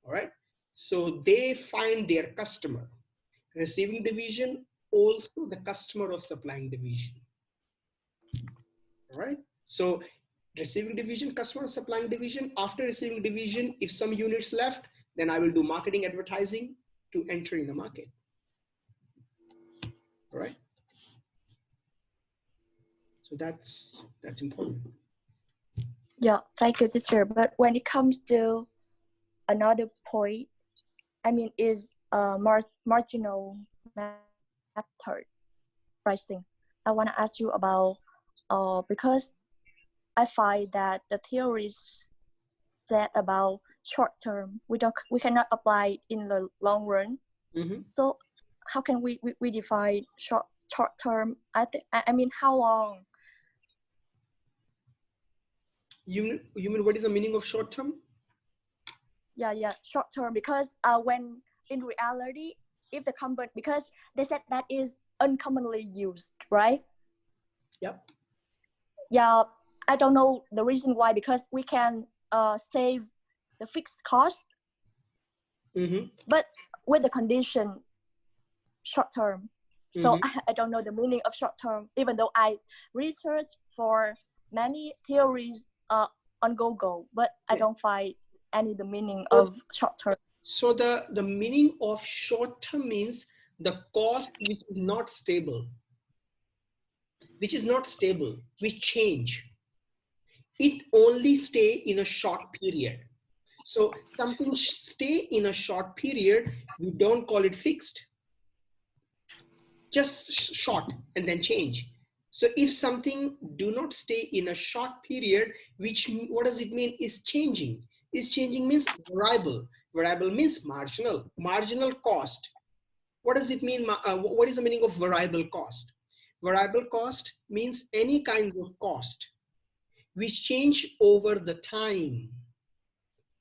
All right. So they find their customer. Receiving division also the customer of supplying division. All right. So receiving division, customer, supplying division. After receiving division, if some units left, then I will do marketing advertising to enter in the market. All right. So that's important. Yeah, thank you, teacher. But when it comes to another point, I mean, is marginal method pricing. I want to ask you about because I find that the theories said about short term, we cannot apply in the long run. So how can we define short term? I mean, how long? You mean what is the meaning of short term? Yeah, short term, because when in reality, if the company, because they said that is uncommonly used, right? Yep. Yeah, I don't know the reason why, because we can save the fixed cost, but with the condition short term. So I don't know the meaning of short term, even though I researched for many theories on Google, but I don't find any the meaning So- of short term. So the meaning of short term means the cost which is not stable, which change. It only stay in a short period. So something stay in a short period, we don't call it fixed. Just short and then change. So if something do not stay in a short period, which what does it mean? Is changing. Is changing means variable. Variable means marginal. Marginal cost. What does it mean? What is the meaning of variable cost? Variable cost means any kind of cost which change over the time.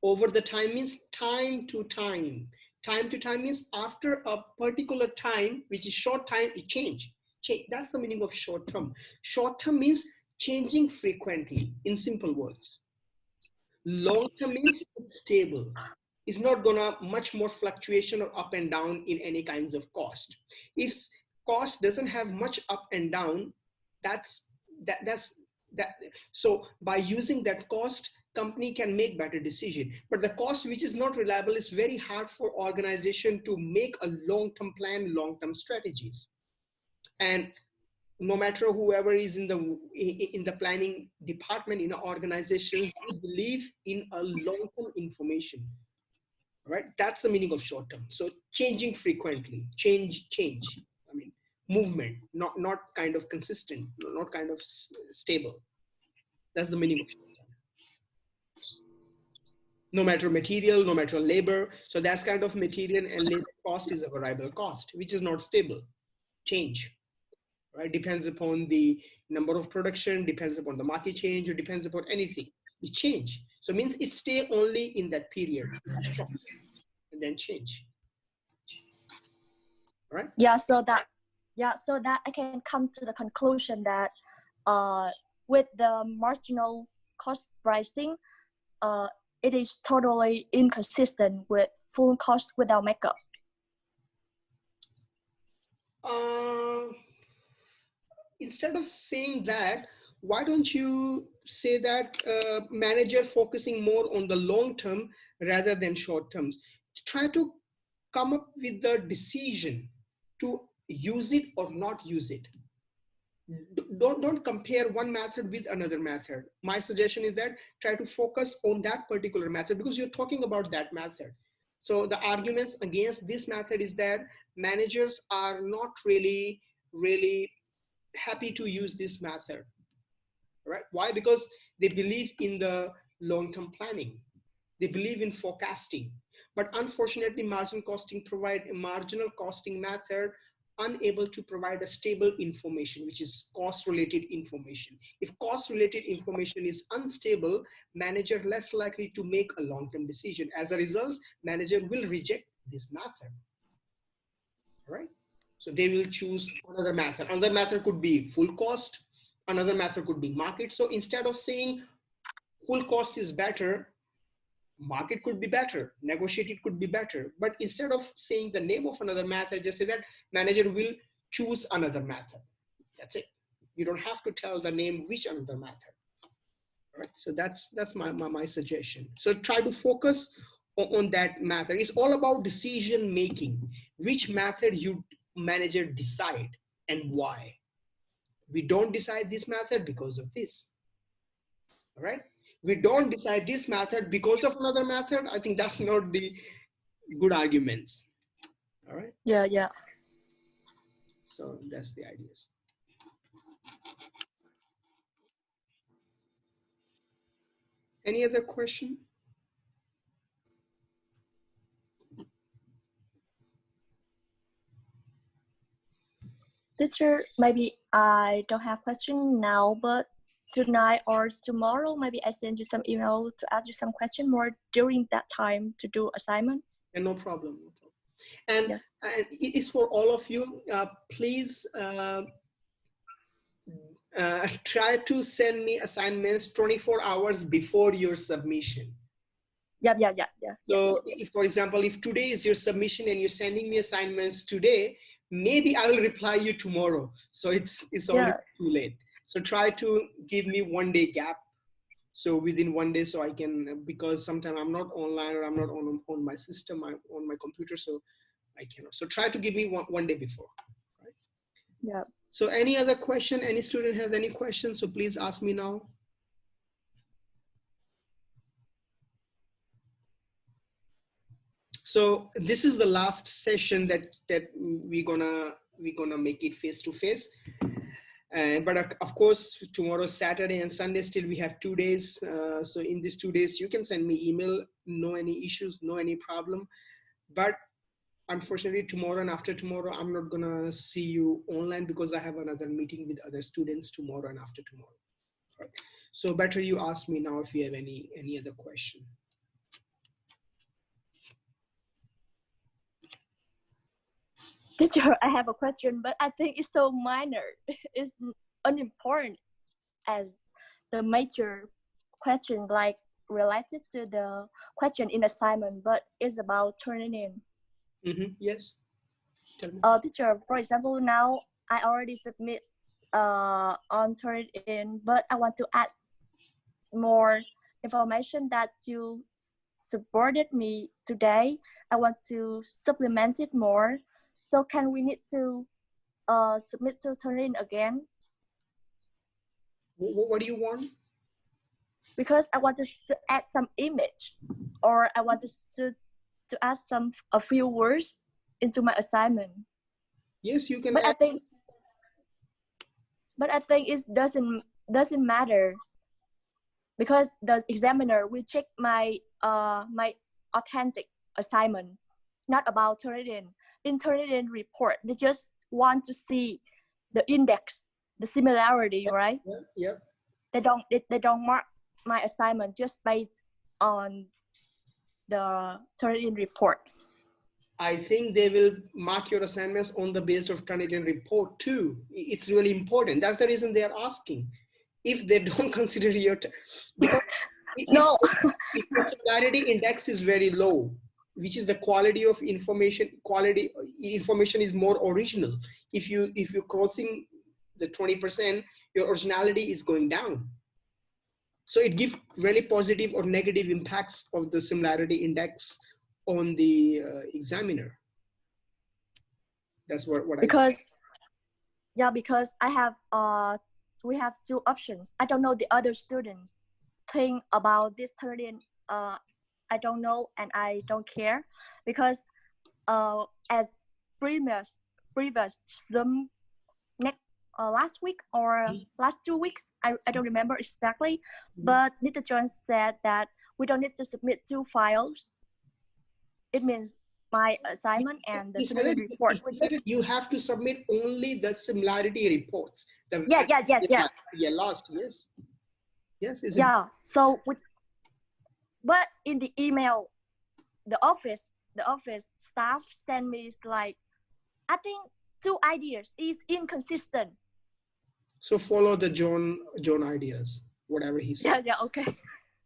Over the time means time to time. Time to time means after a particular time, which is short time, it change. That's the meaning of short term. Short term means changing frequently, in simple words. Long term means it's stable. It's not gonna much more fluctuation or up and down in any kinds of cost. If cost doesn't have much up and down, that's that. So by using that cost, company can make better decision. But the cost which is not reliable is very hard for organization to make a long-term plan, long-term strategies. And no matter whoever is in the planning department in organizations, they believe in a long-term information. Right? That's the meaning of short term. So changing frequently, change. I mean, movement, not kind of consistent, not kind of stable. That's the meaning of short term. No matter material, no matter labor. So that's kind of material and labor cost is a variable cost, which is not stable. Change. Right? Depends upon the number of production, depends upon the market change, or depends upon anything. It change. So it means it stay only in that period, and then change. Right? So that I can come to the conclusion that with the marginal cost pricing, it is totally inconsistent with full cost without makeup. Instead of saying that, why don't you say that manager focusing more on the long term rather than short terms? Try to come up with the decision to use it or not use it. Don't compare one method with another method. My suggestion is that try to focus on that particular method because you're talking about that method. So the arguments against this method is that managers are not really happy to use this method, right? Why? Because they believe in the long-term planning. They believe in forecasting. But unfortunately, marginal costing method unable to provide a stable information, which is cost-related information. If cost-related information is unstable, manager less likely to make a long-term decision. As a result, manager will reject this method, right? So they will choose another method. Another method could be full cost. Another method could be market. So instead of saying full cost is better, market could be better, negotiated could be better. But instead of saying the name of another method, just say that manager will choose another method. That's it. You don't have to tell the name which another method. Right? So that's my suggestion. So try to focus on that method. It's all about decision making. Which method you manager decide and why. We don't decide this method because of this. All right? We don't decide this method because of another method. I think that's not the good arguments. All right? Yeah. So that's the ideas. Any other question? Teacher, maybe I don't have question now, but tonight or tomorrow, maybe I send you some email to ask you some question more during that time to do assignments. And no problem. And it is for all of you. Please try to send me assignments 24 hours before your submission. Yeah. So yes. if, for example, if today is your submission and you're sending me assignments today, maybe I will reply you tomorrow. So it's already too late. So try to give me 1 day gap So within 1 day, so I can, because sometimes I'm not online or I'm not on my system, I'm on my computer, so I cannot. So try to give me one day before. Right? Yeah. So any other question? Any student has any questions? So please ask me now. So this is the last session that we're gonna make it face to face. But of course, tomorrow, Saturday and Sunday, still we have 2 days. So in these 2 days, you can send me email, no any issues, no any problem. But unfortunately, tomorrow and after tomorrow, I'm not gonna see you online because I have another meeting with other students tomorrow and after tomorrow. Right? So better you ask me now if you have any other question. Teacher, I have a question, but I think it's so minor. It's unimportant as the major question, like related to the question in assignment, but it's about turning in. Yes. Tell me. Teacher, for example, now I already submit on turn in, but I want to add more information that you supported me today. I want to supplement it more. So can we need to submit to turn in again? What do you want? Because I want to add some image, or I want to add a few words into my assignment. Yes, you can. But I think it doesn't matter, because the examiner will check my my authentic assignment, not about turn it in. In turn it in report, they just want to see the index, the similarity, right? Yeah. They don't mark my assignment just based on the turn in report. I think they will mark your assignments on the basis of Turnitin report too. It's really important. That's the reason they are asking. If they don't consider your, because No. if the similarity index is very low, which is the quality of information, information is more original. If you're crossing the 20%, your originality is going down. So it gives really positive or negative impacts of the similarity index on the examiner. That's what because because I have we have two options. I don't know the other students think about this turn-in. I don't know, and I don't care, because as previous Zoom last week or last 2 weeks, I don't remember exactly, but Mr. Jones said that we don't need to submit 2 files. It means my assignment and the similarity report. You have to submit only the similarity reports. Yes. Yeah. So but in the email, the office staff sent me like, I think 2 ideas is inconsistent. So follow the John ideas, whatever he said. Yeah, okay.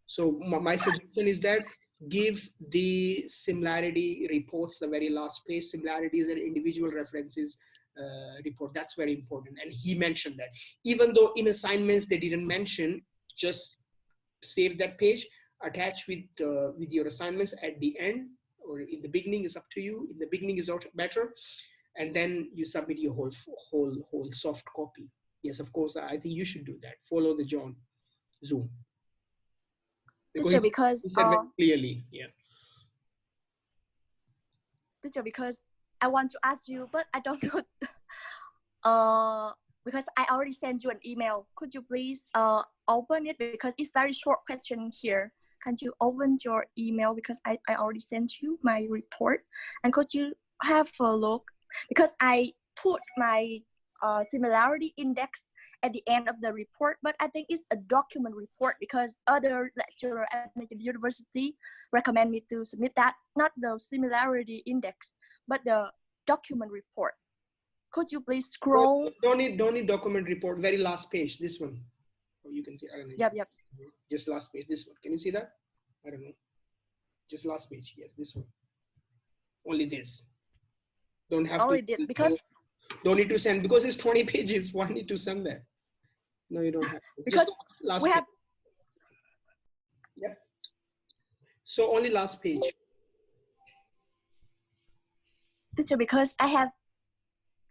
So my suggestion is that give the similarity reports, the very last page, similarities and individual references report. That's very important. And he mentioned that. Even though in assignments they didn't mention, just save that page, attach with your assignments at the end or in the beginning, is up to you. In the beginning is better. And then you submit your whole soft copy. Yes, of course, I think you should do that. Follow the Zoom. Teacher, because very clearly, yeah. Teacher, because I want to ask you, but I don't know. Because I already sent you an email. Could you please open it, because it's very short question here. Can you open your email, because I already sent you my report, and could you have a look, because I put my similarity index at the end of the report, but I think it's a document report, because other lecturer at the university recommend me to submit that, not the similarity index, but the document report. Could you please scroll? Don't need document report. Very last page. This one. Oh, you can see. I don't know. Yep. Just last page. This one. Can you see that? I don't know. Just last page. Yes, this one. Only this. Don't have only to. This, because don't need to send, because it's 20 pages. Why need to send that? No, you don't have to. Because just last we page. have So only last page. Teacher, because I have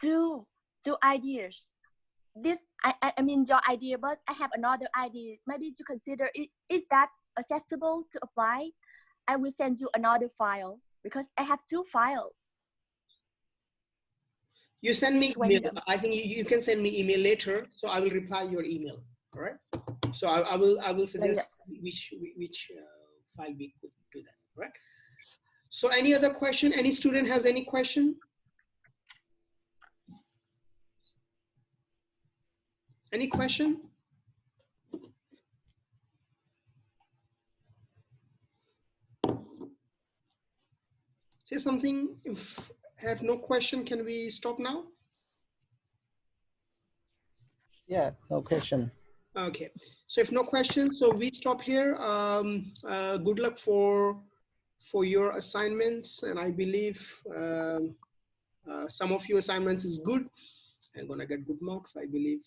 two ideas. This I mean your idea, but I have another idea. Maybe to consider it, is that accessible to apply? I will send you another file because I have two files. You send me email. I think you can send me email later, so I will reply your email. All right. So I will suggest which file we could do that. All right. So any other question? Any student has any question? Any question? Say something. If have no question, can we stop now? Yeah, no question. Okay, so if no questions, so we stop here. Good luck for your assignments, and I believe some of your assignments is good. I'm gonna get good marks, I believe.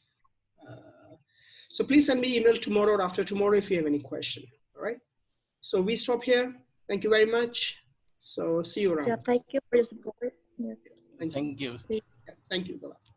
So please send me email tomorrow or after tomorrow if you have any question. All right. So we stop here. Thank you very much. So see you around. Thank you for your support. Thank you. Thank you. Thank you. Bye-bye.